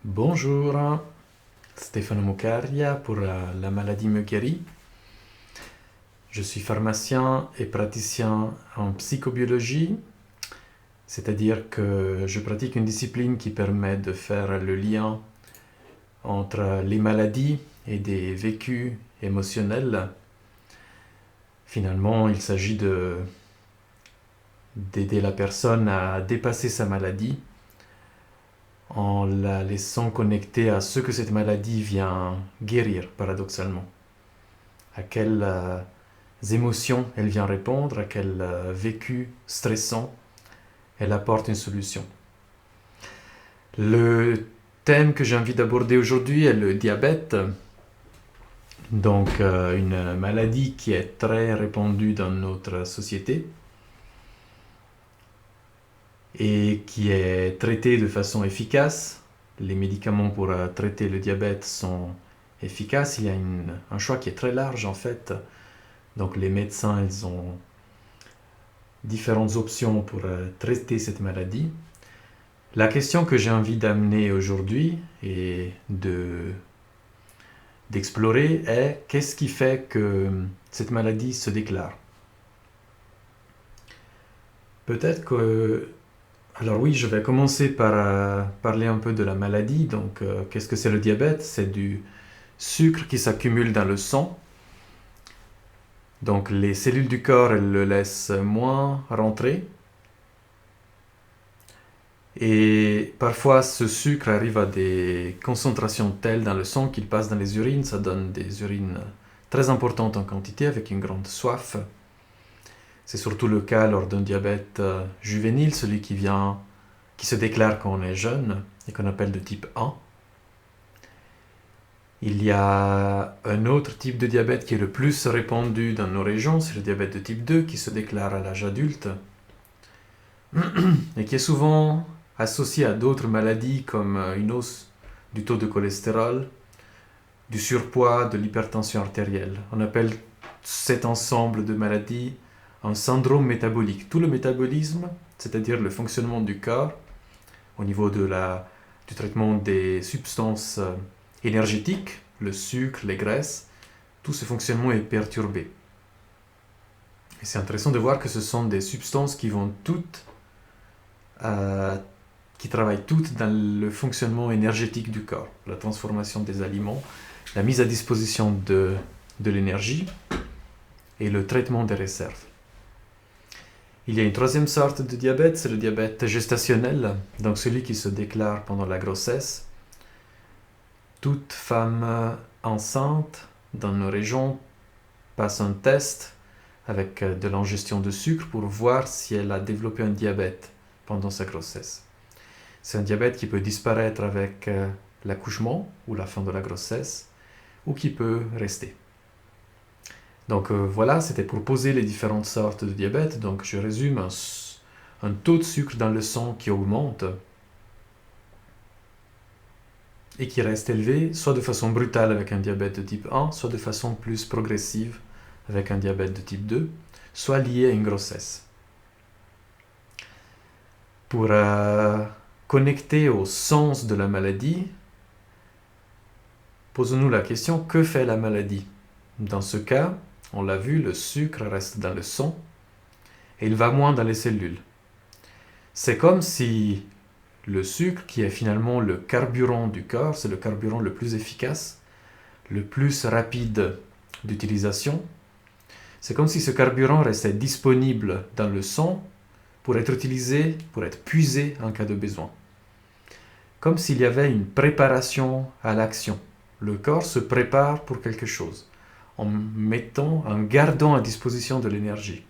Bonjour, Stefano Mucaria pour la maladie me guérit. Je suis pharmacien et praticien en psychobiologie, c'est-à-dire que je pratique une discipline qui permet de faire le lien entre les maladies et des vécus émotionnels. Finalement, il s'agit d'aider la personne à dépasser sa maladie en la laissant connecter à ce que cette maladie vient guérir, paradoxalement. À quelles émotions elle vient répondre, à quel vécu stressant elle apporte une solution. Le thème que j'ai envie d'aborder aujourd'hui est le diabète, donc une maladie qui est très répandue dans notre société et qui est traitée de façon efficace. Les médicaments pour traiter le diabète sont efficaces. Il y a un choix qui est très large en fait. Donc les médecins, ils ont différentes options pour traiter cette maladie. La question que j'ai envie d'amener aujourd'hui et d'explorer est qu'est-ce qui fait que cette maladie se déclare. Peut-être que... Alors oui, je vais commencer par parler un peu de la maladie. Donc, qu'est-ce que c'est le diabète? C'est du sucre qui s'accumule dans le sang. Donc, les cellules du corps, elles le laissent moins rentrer. Et parfois, ce sucre arrive à des concentrations telles dans le sang qu'il passe dans les urines. Ça donne des urines très importantes en quantité avec une grande soif. C'est surtout le cas lors d'un diabète juvénile, celui qui se déclare quand on est jeune et qu'on appelle de type 1. Il y a un autre type de diabète qui est le plus répandu dans nos régions, c'est le diabète de type 2 qui se déclare à l'âge adulte et qui est souvent associé à d'autres maladies comme une hausse du taux de cholestérol, du surpoids, de l'hypertension artérielle. On appelle cet ensemble de maladies un syndrome métabolique. Tout le métabolisme, c'est-à-dire le fonctionnement du corps, au niveau du traitement des substances énergétiques, le sucre, les graisses, tout ce fonctionnement est perturbé. Et c'est intéressant de voir que ce sont des substances qui travaillent toutes dans le fonctionnement énergétique du corps, la transformation des aliments, la mise à disposition de l'énergie et le traitement des réserves. Il y a une troisième sorte de diabète, c'est le diabète gestationnel, donc celui qui se déclare pendant la grossesse. Toute femme enceinte dans nos régions passe un test avec de l'ingestion de sucre pour voir si elle a développé un diabète pendant sa grossesse. C'est un diabète qui peut disparaître avec l'accouchement ou la fin de la grossesse ou qui peut rester. Donc voilà, c'était pour poser les différentes sortes de diabète. Donc je résume un taux de sucre dans le sang qui augmente et qui reste élevé, soit de façon brutale avec un diabète de type 1, soit de façon plus progressive avec un diabète de type 2, soit lié à une grossesse. Pour connecter au sens de la maladie, posons-nous la question, que fait la maladie? Dans ce cas, on l'a vu, le sucre reste dans le sang et il va moins dans les cellules. C'est comme si le sucre, qui est finalement le carburant du corps, c'est le carburant le plus efficace, le plus rapide d'utilisation, c'est comme si ce carburant restait disponible dans le sang pour être utilisé, pour être puisé en cas de besoin. Comme s'il y avait une préparation à l'action. Le corps se prépare pour quelque chose en gardant à disposition de l'énergie.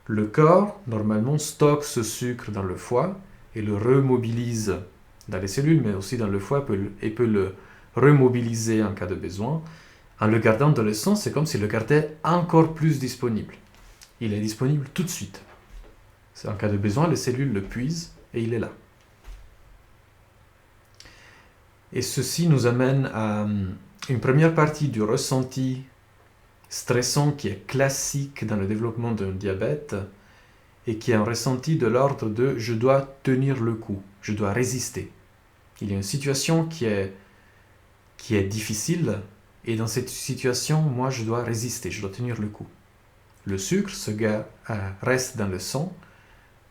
Le corps, normalement, stocke ce sucre dans le foie et le remobilise dans les cellules, mais aussi dans le foie, et peut le remobiliser en cas de besoin. En le gardant dans le sang, c'est comme s'il le gardait encore plus disponible. Il est disponible tout de suite. En cas de besoin, les cellules le puisent et il est là. Et ceci nous amène à une première partie du ressenti stressant qui est classique dans le développement d'un diabète et qui est un ressenti de l'ordre de « je dois tenir le coup, je dois résister ». Il y a une situation qui est difficile, et dans cette situation, moi, je dois résister, je dois tenir le coup. Le sucre, reste dans le sang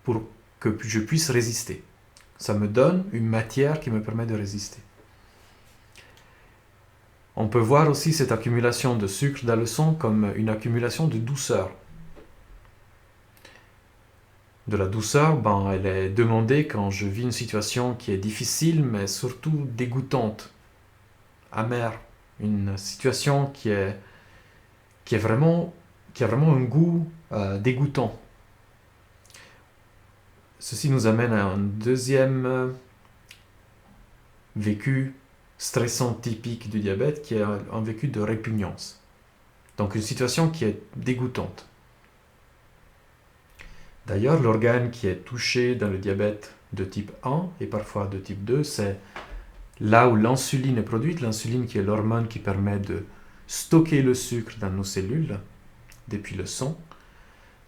pour que je puisse résister. Ça me donne une matière qui me permet de résister. On peut voir aussi cette accumulation de sucre dans le sang comme une accumulation de douceur. De la douceur, elle est demandée quand je vis une situation qui est difficile, mais surtout dégoûtante, amère. Une situation qui a vraiment un goût dégoûtant. Ceci nous amène à un deuxième vécu stressant typique du diabète, qui est un vécu de répugnance. Donc une situation qui est dégoûtante. D'ailleurs, l'organe qui est touché dans le diabète de type 1 et parfois de type 2, c'est là où l'insuline est produite, l'insuline qui est l'hormone qui permet de stocker le sucre dans nos cellules depuis le sang.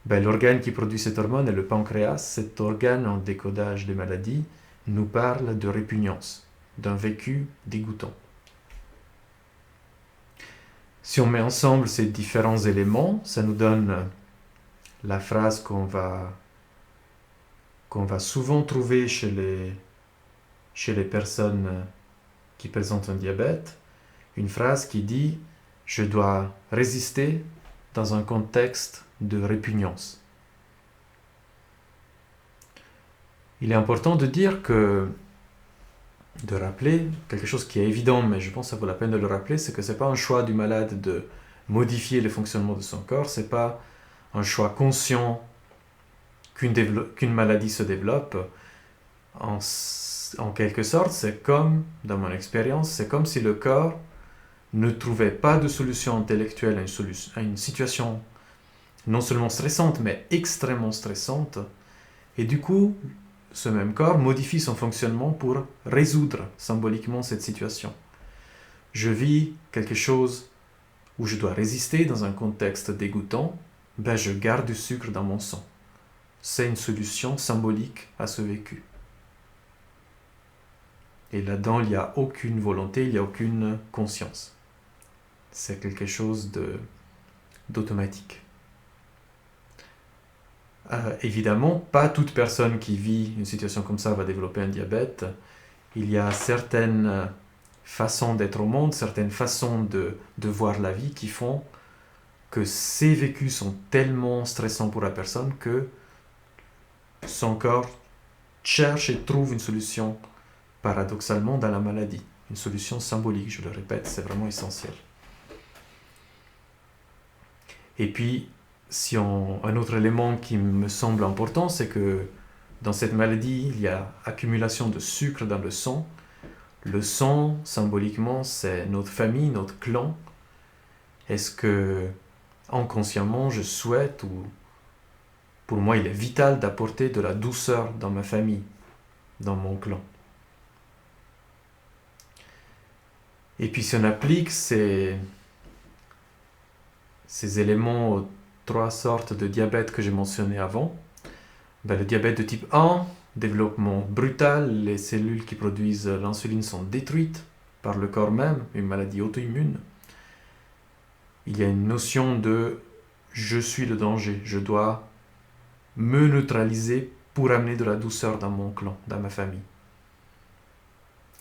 L'organe qui produit cette hormone est le pancréas. Cet organe en décodage des maladies nous parle de répugnance, d'un vécu dégoûtant. Si on met ensemble ces différents éléments, ça nous donne la phrase qu'on va souvent trouver chez les personnes qui présentent un diabète, une phrase qui dit « Je dois résister dans un contexte de répugnance ». Il est important de rappeler quelque chose qui est évident, mais je pense que ça vaut la peine de le rappeler, c'est que ce n'est pas un choix du malade de modifier le fonctionnement de son corps, ce n'est pas un choix conscient qu'une maladie se développe. En quelque sorte, c'est comme, dans mon expérience, c'est comme si le corps ne trouvait pas de solution intellectuelle à une situation non seulement stressante, mais extrêmement stressante. Et du coup, ce même corps modifie son fonctionnement pour résoudre symboliquement cette situation. Je vis quelque chose où je dois résister dans un contexte dégoûtant, je garde du sucre dans mon sang. C'est une solution symbolique à ce vécu. Et là-dedans, il n'y a aucune volonté, il n'y a aucune conscience. C'est quelque chose d'automatique. Évidemment, pas toute personne qui vit une situation comme ça va développer un diabète. Il y a certaines façons d'être au monde, certaines façons de voir la vie qui font que ces vécus sont tellement stressants pour la personne que son corps cherche et trouve une solution paradoxalement dans la maladie. Une solution symbolique, je le répète, c'est vraiment essentiel. Et puis, un autre élément qui me semble important, c'est que dans cette maladie, il y a accumulation de sucre dans le sang. Le sang, symboliquement, c'est notre famille, notre clan. Est-ce que, inconsciemment, je souhaite, ou pour moi, il est vital d'apporter de la douceur dans ma famille, dans mon clan. Et puis, si on applique ces éléments aux 3 sortes de diabète que j'ai mentionné avant, le diabète de type 1, développement brutal, les cellules qui produisent l'insuline sont détruites par le corps même, une maladie auto-immune. Il y a une notion de « je suis le danger », je dois me neutraliser pour amener de la douceur dans mon clan, dans ma famille.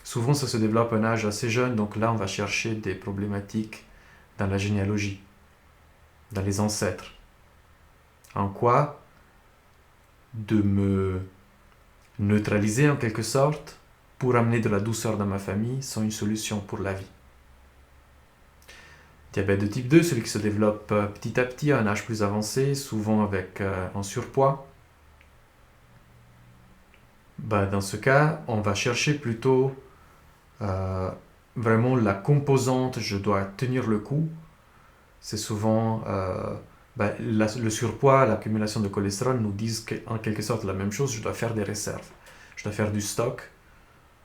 Souvent, ça se développe à un âge assez jeune, donc là, on va chercher des problématiques dans la généalogie, dans les ancêtres. En quoi de me neutraliser en quelque sorte pour amener de la douceur dans ma famille sont une solution pour la vie. Diabète de type 2, celui qui se développe petit à petit à un âge plus avancé, souvent avec un surpoids. Dans ce cas, on va chercher plutôt vraiment la composante « je dois tenir le coup ». C'est souvent le surpoids, l'accumulation de cholestérol nous disent en quelque sorte la même chose. Je dois faire des réserves, je dois faire du stock,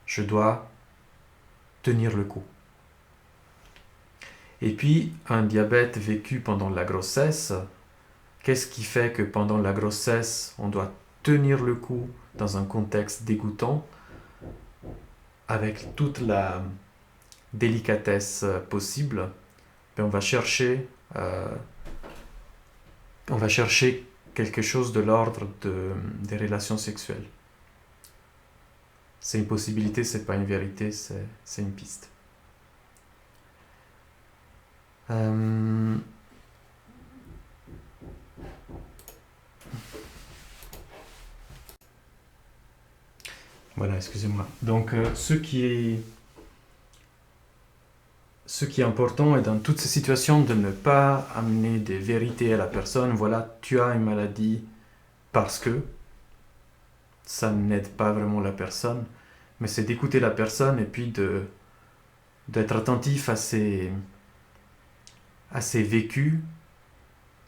je dois tenir le coup. Et puis, un diabète vécu pendant la grossesse, qu'est-ce qui fait que pendant la grossesse, on doit tenir le coup dans un contexte dégoûtant? avec toute la délicatesse possible, ben euh, on va chercher quelque chose de l'ordre des relations sexuelles. C'est une possibilité, c'est pas une vérité, c'est une piste. Voilà, excusez-moi. Donc, ce qui est important est dans toutes ces situations de ne pas amener des vérités à la personne. Voilà, tu as une maladie parce que ça n'aide pas vraiment la personne, mais c'est d'écouter la personne et puis d'être attentif à ses vécus,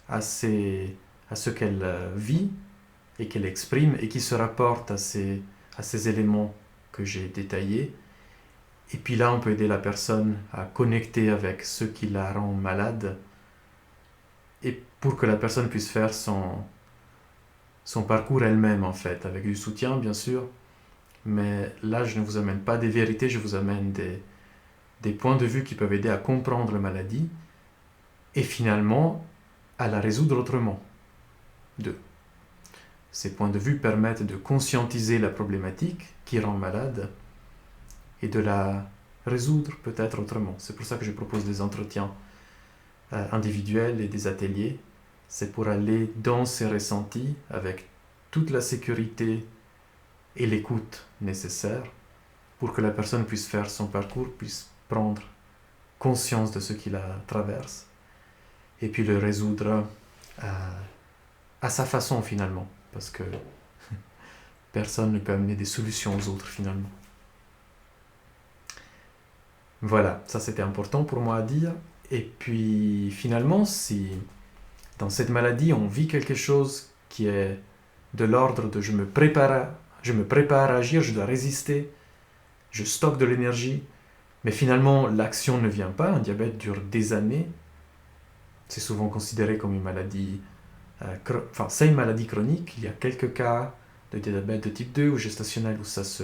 à ce qu'elle vit et qu'elle exprime et qui se rapporte à ces éléments que j'ai détaillés. Et puis là, on peut aider la personne à connecter avec ce qui la rend malade et pour que la personne puisse faire son parcours elle-même, en fait, avec du soutien, bien sûr. Mais là, je ne vous amène pas des vérités, je vous amène des points de vue qui peuvent aider à comprendre la maladie et finalement à la résoudre autrement. Ces points de vue permettent de conscientiser la problématique qui rend malade et de la résoudre peut-être autrement. C'est pour ça que je propose des entretiens individuels et des ateliers. C'est pour aller dans ces ressentis avec toute la sécurité et l'écoute nécessaire pour que la personne puisse faire son parcours, puisse prendre conscience de ce qui la traverse et puis le résoudre à sa façon finalement, parce que personne ne peut amener des solutions aux autres finalement. Voilà, ça c'était important pour moi à dire. Et puis finalement, si dans cette maladie on vit quelque chose qui est de l'ordre de je me prépare à agir, je dois résister, je stocke de l'énergie, mais finalement l'action ne vient pas, un diabète dure des années, c'est souvent considéré comme une maladie, c'est une maladie chronique, il y a quelques cas de diabète de type 2 ou gestationnel où ça se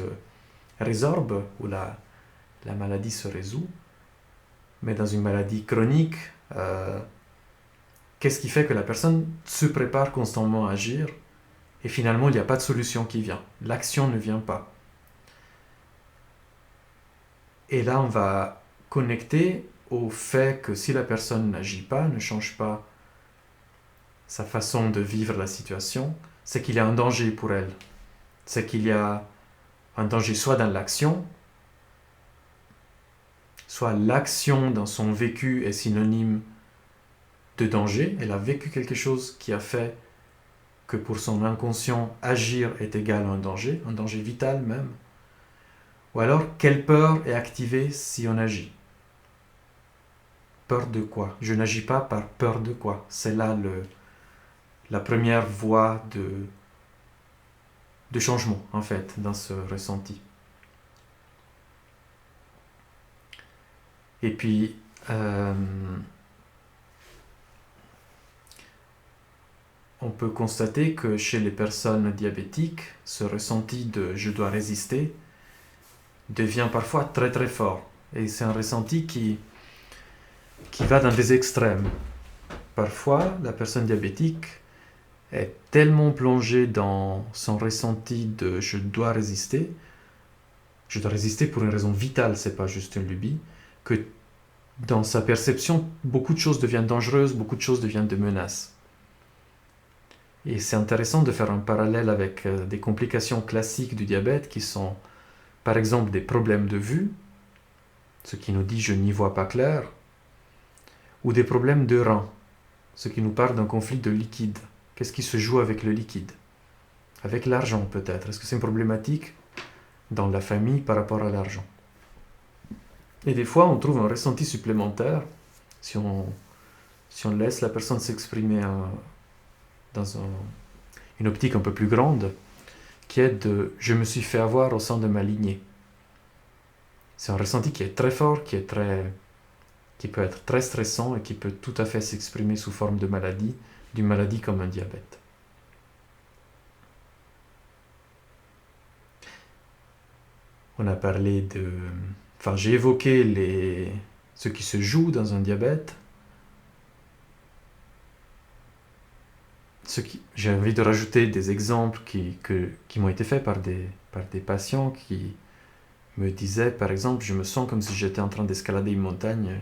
résorbe, où la maladie se résout, mais dans une maladie chronique, qu'est-ce qui fait que la personne se prépare constamment à agir et finalement il n'y a pas de solution qui vient, l'action ne vient pas. Et là on va connecter au fait que si la personne n'agit pas, ne change pas sa façon de vivre la situation, c'est qu'il y a un danger pour elle, c'est qu'il y a un danger soit dans l'action, soit l'action dans son vécu est synonyme de danger, elle a vécu quelque chose qui a fait que pour son inconscient, agir est égal à un danger vital même, ou alors quelle peur est activée si on agit. Peur de quoi? Je n'agis pas par peur de quoi? C'est là la première voie de changement en fait dans ce ressenti. Et puis on peut constater que chez les personnes diabétiques, ce ressenti de je dois résister devient parfois très très fort. Et c'est un ressenti qui va dans des extrêmes. Parfois, la personne diabétique est tellement plongée dans son ressenti de je dois résister pour une raison vitale, c'est pas juste une lubie, que dans sa perception, beaucoup de choses deviennent dangereuses, beaucoup de choses deviennent des menaces. Et c'est intéressant de faire un parallèle avec des complications classiques du diabète qui sont, par exemple, des problèmes de vue, ce qui nous dit je n'y vois pas clair, ou des problèmes de rein, ce qui nous parle d'un conflit de liquide. Qu'est-ce qui se joue avec le liquide? Avec l'argent peut-être. Est-ce que c'est une problématique dans la famille par rapport à l'argent? Et des fois, on trouve un ressenti supplémentaire si on laisse la personne s'exprimer dans une optique un peu plus grande, qui est de « je me suis fait avoir au sein de ma lignée ». C'est un ressenti qui est très fort, qui peut être très stressant et qui peut tout à fait s'exprimer sous forme de maladie, d'une maladie comme un diabète. On a parlé de... Enfin, j'ai évoqué ce qui se joue dans un diabète. J'ai envie de rajouter des exemples qui m'ont été faits par des patients qui me disaient, par exemple, je me sens comme si j'étais en train d'escalader une montagne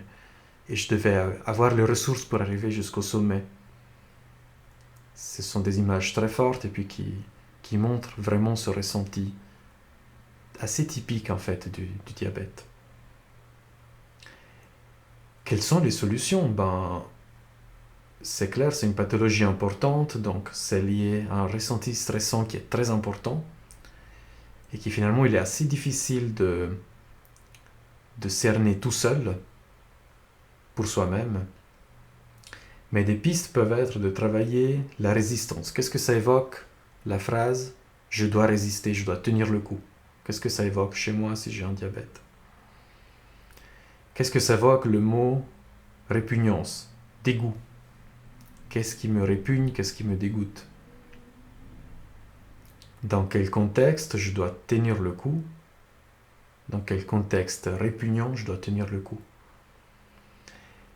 et je devais avoir les ressources pour arriver jusqu'au sommet. Ce sont des images très fortes et puis qui montrent vraiment ce ressenti assez typique en fait du diabète. Quelles sont les solutions? C'est clair, c'est une pathologie importante, donc c'est lié à un ressenti stressant qui est très important et qui finalement il est assez difficile de cerner tout seul pour soi-même. Mais des pistes peuvent être de travailler la résistance. Qu'est-ce que ça évoque la phrase « je dois résister, je dois tenir le coup ». Qu'est-ce que ça évoque chez moi si j'ai un diabète? Qu'est-ce que ça évoque le mot répugnance, dégoût? Qu'est-ce qui me répugne, qu'est-ce qui me dégoûte? Dans quel contexte je dois tenir le coup? Dans quel contexte répugnant je dois tenir le coup?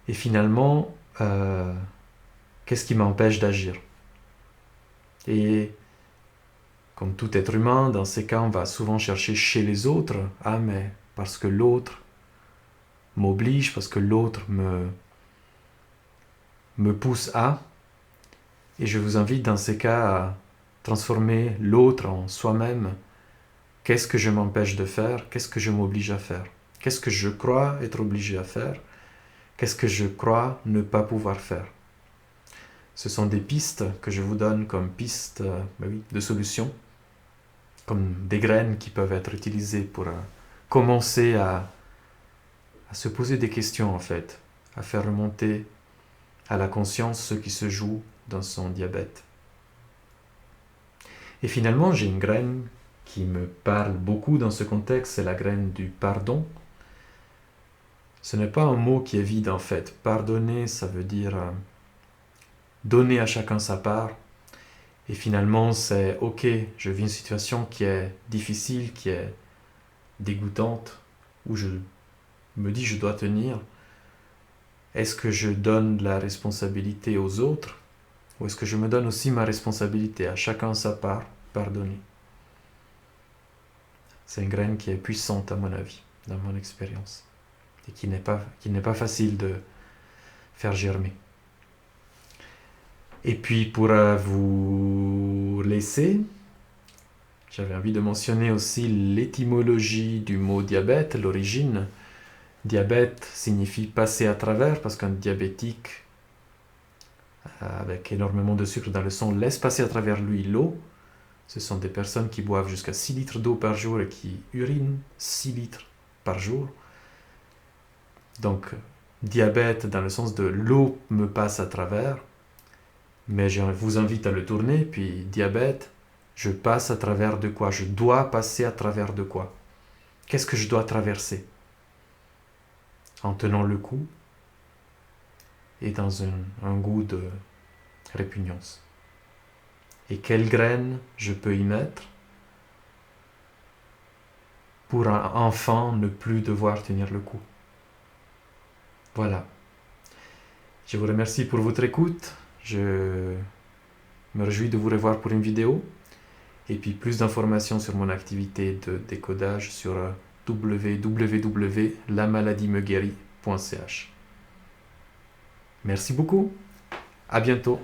Et finalement, qu'est-ce qui m'empêche d'agir? Et comme tout être humain, dans ces cas, on va souvent chercher chez les autres. Ah, mais parce que l'autre m'oblige, parce que l'autre me pousse à. Et je vous invite dans ces cas à transformer l'autre en soi-même. Qu'est-ce que je m'empêche de faire? Qu'est-ce que je m'oblige à faire? Qu'est-ce que je crois être obligé à faire? Qu'est-ce que je crois ne pas pouvoir faire? Ce sont des pistes que je vous donne comme pistes de solutions, comme des graines qui peuvent être utilisées pour commencer à se poser des questions en fait, à faire remonter à la conscience ce qui se joue dans son diabète. Et finalement, j'ai une graine qui me parle beaucoup dans ce contexte, c'est la graine du pardon. Ce n'est pas un mot qui est vide en fait. Pardonner, ça veut dire donner à chacun sa part. Et finalement, c'est ok, je vis une situation qui est difficile, qui est dégoûtante, où je me dis je dois tenir. Est-ce que je donne la responsabilité aux autres ou est-ce que je me donne aussi ma responsabilité, à chacun sa part, pardonner? C'est une graine qui est puissante à mon avis, dans mon expérience, et qui n'est pas facile de faire germer. Et puis pour vous laisser, j'avais envie de mentionner aussi l'étymologie du mot diabète, l'origine. Diabète signifie passer à travers, parce qu'un diabétique avec énormément de sucre dans le sang laisse passer à travers lui l'eau. Ce sont des personnes qui boivent jusqu'à 6 litres d'eau par jour et qui urinent 6 litres par jour. Donc, diabète dans le sens de l'eau me passe à travers, mais je vous invite à le tourner, puis diabète, je passe à travers de quoi? Je dois passer à travers de quoi? Qu'est-ce que je dois traverser? En tenant le coup et dans un goût de répugnance. Et quelle graine je peux y mettre pour enfin ne plus devoir tenir le coup? Voilà. Je vous remercie pour votre écoute. Je me réjouis de vous revoir pour une vidéo. Et puis plus d'informations sur mon activité de décodage sur www.lamaladimeguérit.ch. Merci beaucoup. À bientôt.